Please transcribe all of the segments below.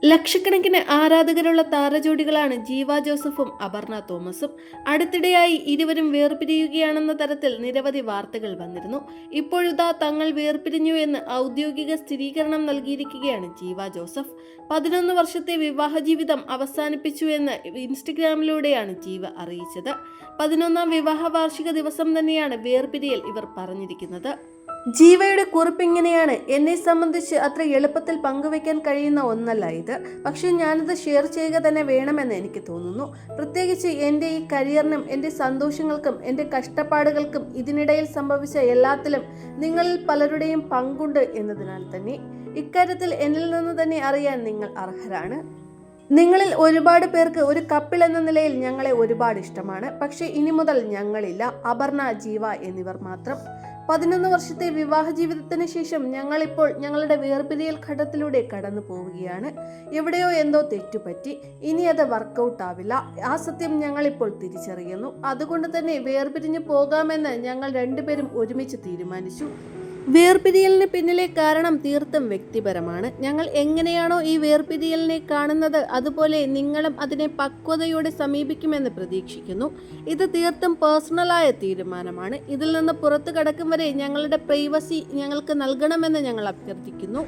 ലക്ഷക്കണക്കിന് ആരാധകരുള്ള താരജോഡികളാണ് ജീവ ജോസഫും അപർണ തോമസും. അടുത്തിടെയായി ഇരുവരും വേർപിരിയുകയാണെന്ന തരത്തിൽ നിരവധി വാർത്തകൾ വന്നിരുന്നു. ഇപ്പോഴിതാ തങ്ങൾ വേർപിരിഞ്ഞു എന്ന് ഔദ്യോഗിക സ്ഥിരീകരണം നൽകിയിരിക്കുകയാണ് ജീവ ജോസഫ്. 11 വർഷത്തെ വിവാഹ ജീവിതം അവസാനിപ്പിച്ചു എന്ന് ഇൻസ്റ്റഗ്രാമിലൂടെയാണ് ജീവ അറിയിച്ചത്. 11ാം വിവാഹ വാർഷിക ദിവസം തന്നെയാണ് വേർപിരിയൽ ഇവർ പറഞ്ഞിരിക്കുന്നത്. ജീവയുടെ കുറിപ്പ് ഇങ്ങനെയാണ്: എന്നെ സംബന്ധിച്ച് അത്ര എളുപ്പത്തിൽ പങ്കുവെക്കാൻ കഴിയുന്ന ഒന്നല്ല ഇത്. പക്ഷെ ഞാനത് ഷെയർ ചെയ്യുക തന്നെ വേണമെന്ന് എനിക്ക് തോന്നുന്നു. പ്രത്യേകിച്ച് എൻ്റെ ഈ കരിയറിനും എൻ്റെ സന്തോഷങ്ങൾക്കും എൻ്റെ കഷ്ടപ്പാടുകൾക്കും ഇതിനിടയിൽ സംഭവിച്ച എല്ലാത്തിലും നിങ്ങളിൽ പലരുടെയും പങ്കുണ്ട് എന്നതിനാൽ തന്നെ. ഇക്കാര്യത്തിൽ എന്നിൽ നിന്ന് തന്നെ അറിയാൻ നിങ്ങൾ അർഹരാണ്. നിങ്ങളിൽ ഒരുപാട് പേർക്ക് ഒരു കപ്പിൾ എന്ന നിലയിൽ ഞങ്ങളെ ഒരുപാട് ഇഷ്ടമാണ്. പക്ഷെ ഇനി മുതൽ ഞങ്ങളില്ല. അപർണ, ജീവ എന്നിവർ മാത്രം. 11 വർഷത്തെ വിവാഹ ജീവിതത്തിന് ശേഷം ഞങ്ങളിപ്പോൾ ഞങ്ങളുടെ വേർപിരിയൽ ഘട്ടത്തിലൂടെ കടന്നു പോവുകയാണ്. എവിടെയോ എന്തോ തെറ്റുപറ്റി. ഇനി അത് വർക്കൗട്ട് ആവില്ല. ആ സത്യം ഞങ്ങളിപ്പോൾ തിരിച്ചറിയുന്നു. അതുകൊണ്ട് തന്നെ വേർപിരിഞ്ഞു പോകാമെന്ന് ഞങ്ങൾ രണ്ടുപേരും ഒരുമിച്ച് തീരുമാനിച്ചു. വേർപിരിയലിന് പിന്നിലെ കാരണം തീർത്തും വ്യക്തിപരമാണ്. ഞങ്ങൾ എങ്ങനെയാണോ ഈ വേർപിരിയലിനെ കാണുന്നത്, അതുപോലെ നിങ്ങളും അതിനെ പക്വതയോടെ സമീപിക്കുമെന്ന് പ്രതീക്ഷിക്കുന്നു. ഇത് തീർത്തും പേഴ്സണലായ തീരുമാനമാണ്. ഇതിൽ നിന്ന് പുറത്തു കടക്കും വരെ ഞങ്ങളുടെ പ്രൈവസി ഞങ്ങൾക്ക് നൽകണമെന്ന് ഞങ്ങൾ അഭ്യർത്ഥിക്കുന്നു.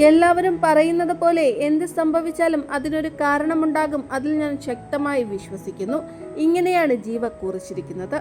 എല്ലാവരും പറയുന്നത് പോലെ എന്ത് സംഭവിച്ചാലും അതിനൊരു കാരണമുണ്ടാകും. അതിൽ ഞാൻ ശക്തമായി വിശ്വസിക്കുന്നു. ഇങ്ങനെയാണ് ജീവ കുറിച്ചിരിക്കുന്നത്.